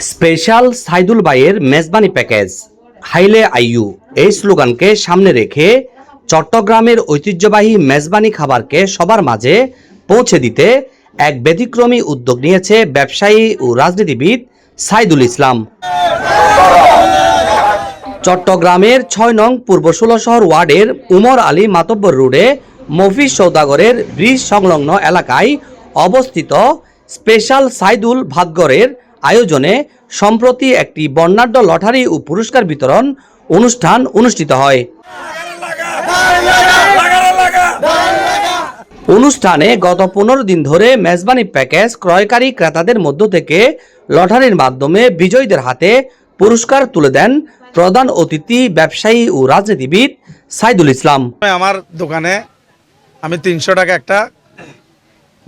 Special Saidul ভাইয়ের Mezbani package হাইলে আইয়ু এই স্লোগানকে সামনে রেখে চট্টগ্রামের ঐতিহ্যবাহী মেজবানি খাবারকে সবার মাঝে পৌঁছে দিতে এক ব্যতিক্রমী উদ্যোগ নিয়েছে ব্যবসায়ী ও রাজনীতিবিদ সাইদুল ইসলাম। চট্টগ্রামের ৬ নং পূর্ব ১৬ শহর ওয়ার্ডের উমর আলী মাতব্বর রোডে মফিজ সওদাগরের ব্রিজ সংলগ্ন এলাকায় অবস্থিত স্পেশাল সাইদুল ভাতঘরের আয়োজনে সম্প্রতি একটি বর্ণাঢ্য লটারি ও পুরস্কার বিতরণ অনুষ্ঠান অনুষ্ঠিত হয়। অনুষ্ঠানে গত ১৫ দিন ধরে মেজবানি প্যাকেজ ক্রয়কারী ক্রেতাদের মধ্য থেকে লটারির মাধ্যমে বিজয়ীদের হাতে পুরস্কার তুলে দেন প্রধান অতিথি ব্যবসায়ী ও রাজনীতিবিদ সাইদুল ইসলাম। আমার দোকানে আমি ৩০০ টাকা একটা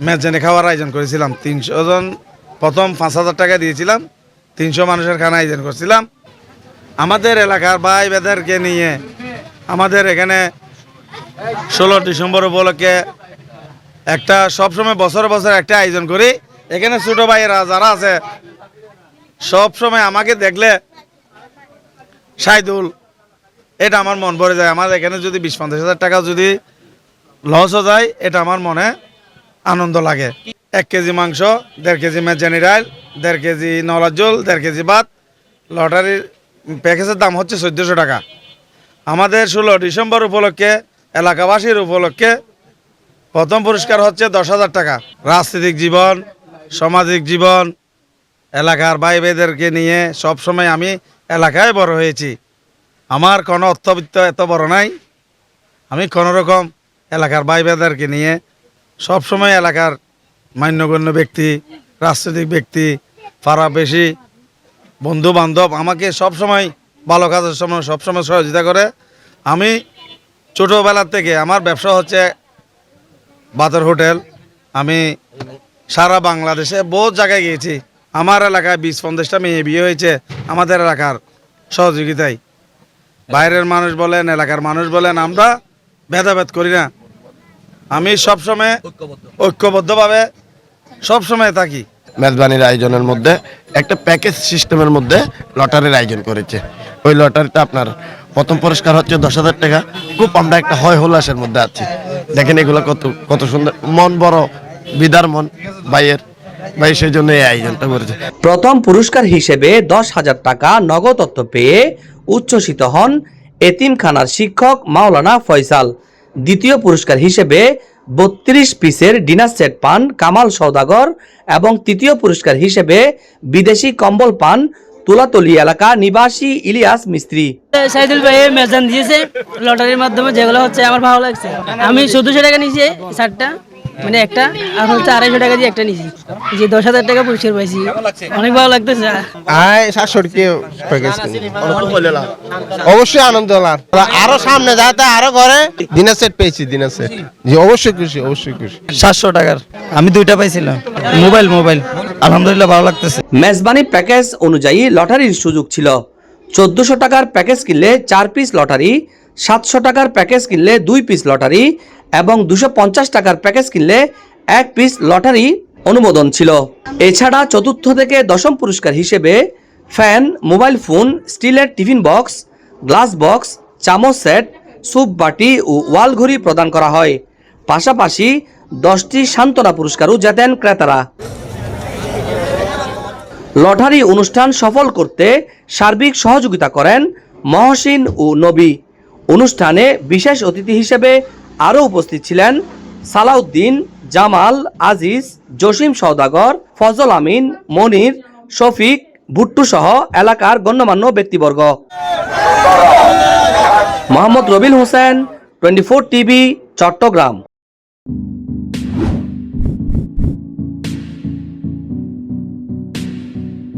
মেজবানি খাওয়ার আয়োজন করেছিলাম। ৩০০ জন প্রথম ৫,০০০ টাকা দিয়েছিলাম। ৩০০ মানুষের খানা আয়োজন করছিলাম। আমাদের এলাকার ভাই বেদেরকে নিয়ে আমাদের এখানে ১৬ ডিসেম্বর উপলক্ষে একটা সবসময় বছরে বছর একটা আয়োজন করি। এখানে ছোটো ভাইয়েরা যারা আছে সবসময় আমাকে দেখলে সাইদুল, এটা আমার মন ভরে যায়। আমার এখানে যদি ২০-৫০,০০০ টাকা যদি লসও যায়, এটা আমার মনে আনন্দ লাগে। ১ কেজি মাংস, ১.৫ কেজি মেজবানি ডাল, ১.৫ কেজি নলার ঝোল, ১.৫ কেজি ভাত। লটারির প্যাকেজের দাম হচ্ছে ১৪০০ টাকা। আমাদের ১৬ ডিসেম্বর উপলক্ষে এলাকাবাসীর উপলক্ষে প্রথম পুরস্কার হচ্ছে ১০,০০০ টাকা। রাজনৈতিক জীবন, সামাজিক জীবন, এলাকার ভাই ভাইদেরকে নিয়ে সবসময় আমি এলাকায় বড় হয়েছি। আমার কোনো অর্থবিত্ত এত বড় নাই। আমি কোনোরকম এলাকার ভাই ভাইদেরকে নিয়ে সবসময় এলাকার মান্যগণ্য ব্যক্তি, রাজনৈতিক ব্যক্তি, পাড়াবেশি, বন্ধু বান্ধব আমাকে সবসময় ভালো কাজের সময় সবসময় সহযোগিতা করে। আমি ছোটোবেলার থেকে আমার ব্যবসা হচ্ছে বাজার হোটেল। আমি সারা বাংলাদেশে বহু জায়গায় গিয়েছি। আমার এলাকায় ২০-৫০টা মেয়ে বিয়ে হয়েছে আমাদের এলাকার সহযোগিতায়। বাইরের মানুষ বলেন, এলাকার মানুষ বলেন, আমরা ভেদাভেদ করি না। আমি সবসময় ঐক্যবদ্ধভাবে সবসময় থাকি। মেজবানির আয়োজনের মধ্যে একটা প্যাকেজ সিস্টেমের মধ্যে লটারির আয়োজন করেছে। ওই লটারিটা আপনার প্রথম পুরস্কার হচ্ছে ১০,০০০ টাকা। খুব আমরা একটা হয় হোল্লাসের মধ্যে আছি। দেখেন এগুলো কত সুন্দর, মন বড়, বিদার মন ভাই সেই জন্য এই আয়োজনটা করেছে। প্রথম পুরস্কার হিসেবে ১০,০০০ টাকা নগদ অর্থ পেয়ে উচ্ছ্বসিত হন এতিমখানার শিক্ষক মাওলানা ফয়সাল। দ্বিতীয় পুরস্কার হিসেবে ৩২ পিসের ডিনার সেট পান কামাল সওদাগর এবং তৃতীয় পুরস্কার হিসেবে বিদেশি কম্বল পান তুলাতলি এলাকা নিবাসী ইলিয়াস মিস্ত্রি। সাইদুল ভাই মেজান দিয়েছে লটারির মাধ্যমে, যেগুলো হচ্ছে আমার ভালো লাগছে। আমি ১৪০০ টাকা নিয়েছি চারটা, মানে একটা, আর হচ্ছে ২৫০ টাকা দিয়ে একটা নিয়েছি। যে ১০,০০০ টাকা পুরস্কার পাইছি, অনেক ভালো লাগতেছে। অবশ্যই আনন্দ লাভ, আরো সামনে যাতে আরো ঘরে ডিনার সেট পেয়েছি। ডিনার সেট জি অবশ্যই খুশি, অবশ্যই খুশি। ৭০০ টাকার আমি ২টা পাইছিলাম। মোবাইল আলহামদুলিল্লাহ ভালো লাগতেছে। মেজবানি প্যাকেজ অনুযায়ী লটারির সুযোগ ছিল ১৪০০ টাকার প্যাকেজ কিনলে ৪ পিস লটারি, ৭০০ টাকার প্যাকেজ কিনলে ২ পিস লটারি এবং ২৫০ টাকার প্যাকেজ কিনলে ১ পিস লটারি অনুমোদন ছিল। এছাড়া চতুর্থ থেকে দশম পুরস্কার হিসেবে ফ্যান, মোবাইল ফোন, স্টিলের টিফিন বক্স, গ্লাস বক্স, চামচ সেট, স্যুপ বাটি ও ওয়াল ঘড়ি প্রদান করা হয়। পাশাপাশি 10টি সান্ত্বনা পুরস্কারও জেতেন ক্রেতারা। লটারি অনুষ্ঠান সফল করতে সার্বিক সহযোগিতা করেন মহসিন ও নবী। অনুষ্ঠানে বিশেষ অতিথি হিসেবে আরও উপস্থিত ছিলেন সালাউদ্দিন, জামাল, আজিজ, জসিম সওদাগর, ফজল আমিন, মনির, শফিক, ভুট্টু সহ এলাকার গণ্যমান্য ব্যক্তিবর্গ। মোহাম্মদ রবিল হোসেন, 24 টিভি, চট্টগ্রাম।